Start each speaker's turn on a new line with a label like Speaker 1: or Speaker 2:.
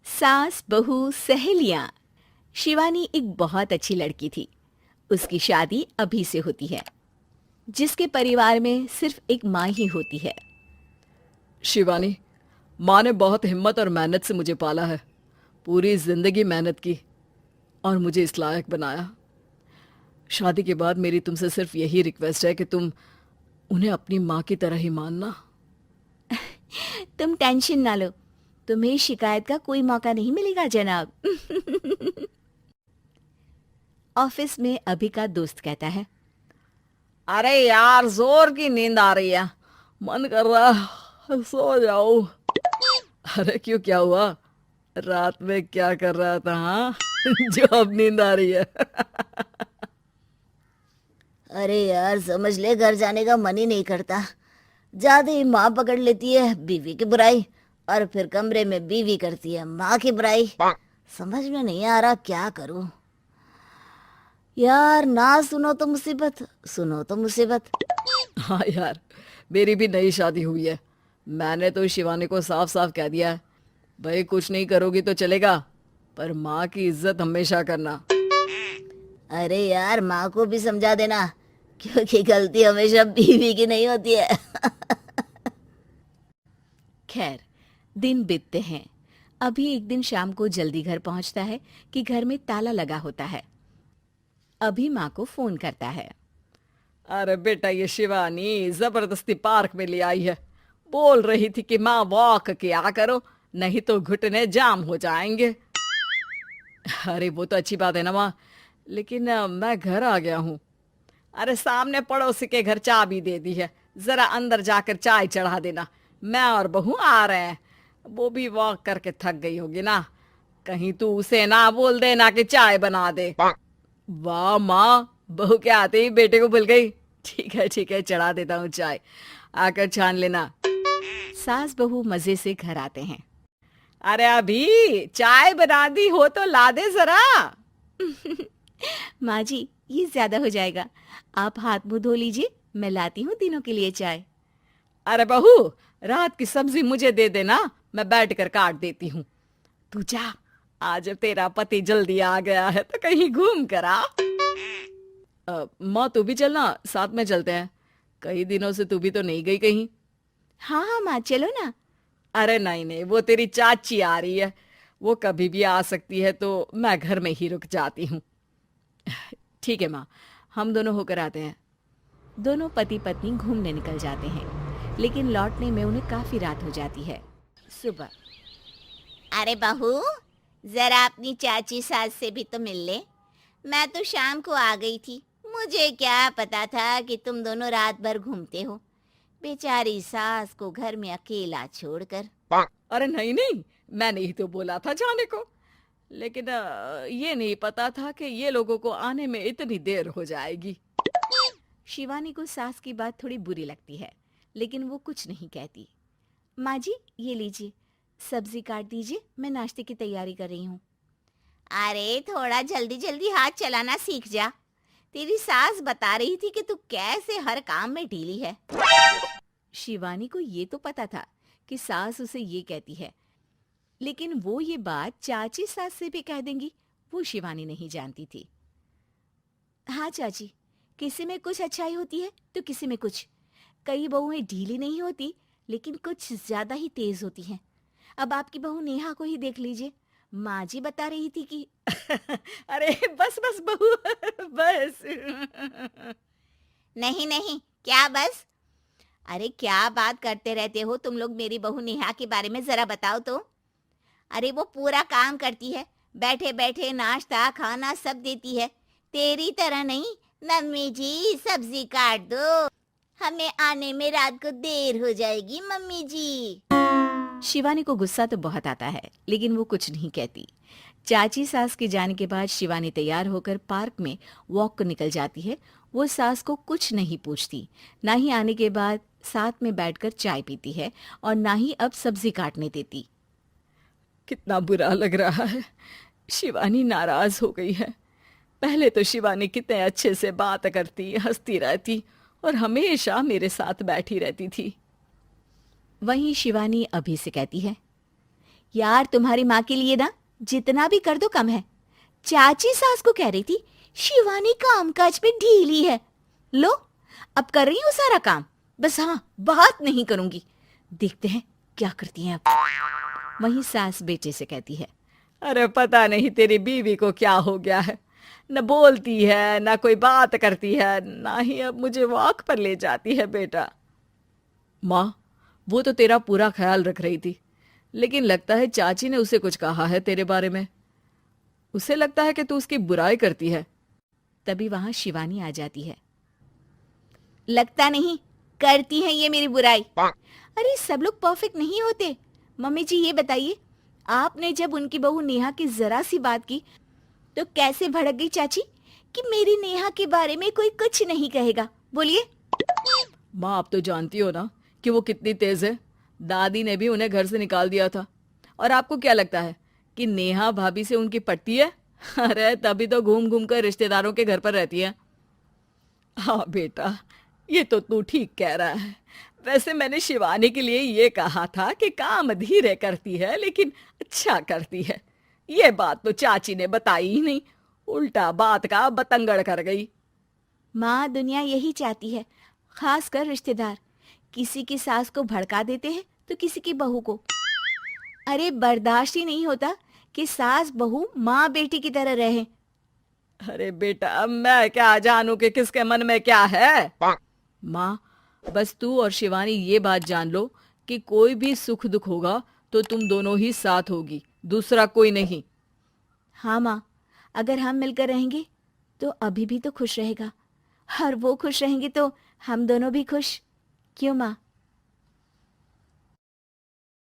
Speaker 1: सास बहू सहेलियां। शिवानी एक बहुत अच्छी लड़की थी। उसकी शादी अभी से होती है, जिसके परिवार में सिर्फ एक माँ ही होती है।
Speaker 2: शिवानी, माँ ने बहुत हिम्मत और मेहनत से मुझे पाला है। पूरी जिंदगी मेहनत की और मुझे इस लायक बनाया। शादी के बाद मेरी तुमसे सिर्फ यही रिक्वेस्ट है कि तुम उन्हें अपनी माँ की तरह ही मानना।
Speaker 1: तुम टेंशन ना लो, तुम्हें शिकायत का कोई मौका नहीं मिलेगा जनाब। ऑफिस में अभी का दोस्त कहता है,
Speaker 2: अरे यार, जोर की नींद आ रही है, मन कर रहा है सो जाओ। अरे क्यों, क्या हुआ? रात में क्या कर रहा था हाँ? जो अब नींद आ रही है।
Speaker 3: अरे यार, समझ ले, घर जाने का मन ही नहीं करता। जाते ही माँ पकड़ लेती है बीवी की बुराई, और फिर कमरे में बीवी करती है माँ की बुराई। समझ में नहीं आ रहा क्या करूं। यार, ना सुनो तो मुसीबत, सुनो तो मुसीबत।
Speaker 2: हाँ यार, मेरी भी नई शादी हुई है। मैंने तो शिवानी को साफ साफ कह दिया है, भाई कुछ नहीं करोगी तो चलेगा, पर माँ की इज्जत हमेशा करना।
Speaker 3: अरे यार, माँ को भी समझा देना, क्योंकि गलती हमेशा बीवी की नहीं होती है।
Speaker 1: खैर, दिन बीतते हैं। अभी एक दिन शाम को जल्दी घर पहुंचता है कि घर में ताला लगा होता है। अभी माँ को फोन करता है।
Speaker 2: अरे बेटा, ये शिवानी जबरदस्ती पार्क में ले आई है। बोल रही थी कि माँ वॉक किया करो, नहीं तो घुटने जाम हो जाएंगे। अरे वो तो अच्छी बात है ना माँ, लेकिन मैं घर आ गया हूँ। अरे सामने पड़ोसी के घर चाबी दे दी है, जरा अंदर जाकर चाय चढ़ा देना। मैं और बहू आ रहे हैं। वो भी वॉक करके थक गई होगी ना, कहीं तू उसे ना बोल देना कि चाय बना दे। वाह माँ, बहू के आते ही बेटे को भूल गई। ठीक है, चढ़ा देता हूँ चाय, आकर छान लेना।
Speaker 1: सास बहू मजे से घर आते हैं।
Speaker 2: अरे अभी चाय बना दी हो तो ला दे जरा।
Speaker 1: माँ जी, ये ज्यादा हो जाएगा, आप हाथ मुंह धो लीजिए, मैं लाती हूँ तीनों के लिए चाय।
Speaker 2: अरे बहू, रात की सब्जी मुझे दे देना, मैं बैठ कर काट देती हूँ। तू जा, आज तेरा पति जल्दी आ गया है तो कहीं घूम कर आ। माँ तू भी चलना, साथ में चलते हैं। कई दिनों से तू भी तो नहीं गई कहीं।
Speaker 1: हाँ हाँ माँ, चलो ना।
Speaker 2: अरे नहीं नहीं, वो तेरी चाची आ रही है, वो कभी भी आ सकती है, तो मैं घर में ही रुक जाती हूँ। ठीक है माँ, हम दोनों होकर आते हैं।
Speaker 1: दोनों पति पत्नी घूमने निकल जाते हैं, लेकिन लौटने में उन्हें काफी रात हो जाती है। सुबह,
Speaker 3: अरे बहू, जरा अपनी चाची सास से भी तो मिल ले। मैं तो शाम को आ गई थी, मुझे क्या पता था कि तुम दोनों रात भर घूमते हो, बेचारी सास को घर में अकेला छोड़कर।
Speaker 2: अरे नहीं नहीं, मैंने ही तो बोला था जाने को, लेकिन ये नहीं पता था कि ये लोगों को आने में इतनी देर हो जाएगी।
Speaker 1: शिवानी को सास की बात थोड़ी बुरी लगती है, लेकिन वो कुछ नहीं कहती। माँ जी, ये लीजिए, सब्जी काट दीजिए, मैं नाश्ते की तैयारी कर रही हूँ।
Speaker 3: अरे थोड़ा जल्दी जल्दी हाथ चलाना सीख जा। तेरी सास बता रही थी कि तू कैसे हर काम में ढीली है।
Speaker 1: शिवानी को ये तो पता था कि सास उसे ये कहती है, लेकिन वो ये बात चाची सास से भी कह देंगी, वो शिवानी नहीं जानती थी। हाँ चाची, किसी में कुछ अच्छाई होती है तो किसी में कुछ। कई बहुएं ढीली नहीं होती, लेकिन कुछ ज्यादा ही तेज होती हैं। अब आपकी बहू नेहा को ही देख लीजिए, माँ जी बता रही थी कि
Speaker 2: अरे बस बस बहू, बस।
Speaker 3: नहीं नहीं, क्या बस? अरे क्या बात करते रहते हो तुम लोग मेरी बहू नेहा के बारे में, जरा बताओ तो। अरे वो पूरा काम करती है, बैठे बैठे नाश्ता खाना सब देती है। तेरी तरह नहीं, मम्मी जी सब्जी काट दो, हमें आने में रात को देर हो जाएगी मम्मी जी।
Speaker 1: शिवानी को गुस्सा तो बहुत आता है, लेकिन वो कुछ नहीं कहती। चाची सास के जाने के बाद शिवानी तैयार होकर पार्क में वॉक को निकल जाती है। वो सास को कुछ नहीं पूछती, ना ही आने के बाद साथ में बैठकर चाय पीती है, और ना ही अब सब्जी काटने देती।
Speaker 2: कितना बुरा लग रहा है, शिवानी नाराज हो गई है। पहले तो शिवानी कितने अच्छे से बात करती, हंसती रहती और हमेशा मेरे साथ बैठी रहती थी।
Speaker 1: वहीं शिवानी अभी से कहती है,
Speaker 3: यार तुम्हारी माँ के लिए ना जितना भी कर दो कम है। चाची सास को कह रही थी शिवानी कामकाज पे ढीली है। लो अब कर रही हूँ सारा काम, बस हाँ बात नहीं करूंगी। देखते हैं क्या करती हैं अब।
Speaker 1: वहीं सास बेटे से कहती है,
Speaker 2: अरे पता नहीं तेरी बीवी को क्या हो गया है, न बोलती है न कोई बात करती है, ना ही अब मुझे वॉक पर ले जाती है बेटा। माँ, वो तो तेरा पूरा ख्याल रख रही थी, लेकिन लगता है चाची ने उसे कुछ कहा है तेरे बारे में। उसे लगता है कि तू उसकी बुराई करती है।
Speaker 1: तभी वहां शिवानी आ जाती है।
Speaker 3: लगता नहीं करती है ये मेरी बुराई। अरे सब लोग परफेक्ट नहीं होते। मम्मी जी ये बताइए, आपने जब उनकी बहू नेहा की जरा सी बात की तो कैसे भड़क गई चाची कि मेरी नेहा के बारे में कोई कुछ नहीं कहेगा। बोलिए।
Speaker 2: माँ, आप तो जानती हो ना कि वो कितनी तेज है। दादी ने भी उन्हें घर से निकाल दिया था। और आपको क्या लगता है कि नेहा भाभी से उनकी पटती है? अरे तभी तो घूम घूम कर रिश्तेदारों के घर पर रहती है। हाँ बेटा, ये तो तू ठीक कह रहा है। वैसे मैंने शिवानी के लिए ये कहा था कि काम धीरे करती है लेकिन अच्छा करती है। ये बात तो चाची ने बताई ही नहीं, उल्टा बात का बतंगड़ कर गई।
Speaker 3: माँ, दुनिया यही चाहती है, खासकर रिश्तेदार। किसी की सास को भड़का देते हैं तो किसी की बहू को। अरे बर्दाश्त ही नहीं होता कि सास बहू माँ बेटी की तरह रहे।
Speaker 2: अरे बेटा, मैं क्या जानूं कि किसके मन में क्या है। माँ, बस तू और शिवानी ये बात जान लो कि कोई भी सुख दुख होगा तो तुम दोनों ही साथ होगी, दूसरा कोई नहीं।
Speaker 3: हाँ माँ, अगर हम मिलकर रहेंगे तो अभी भी तो खुश रहेगा, और वो खुश रहेंगे तो हम दोनों भी खुश। क्यों माँ?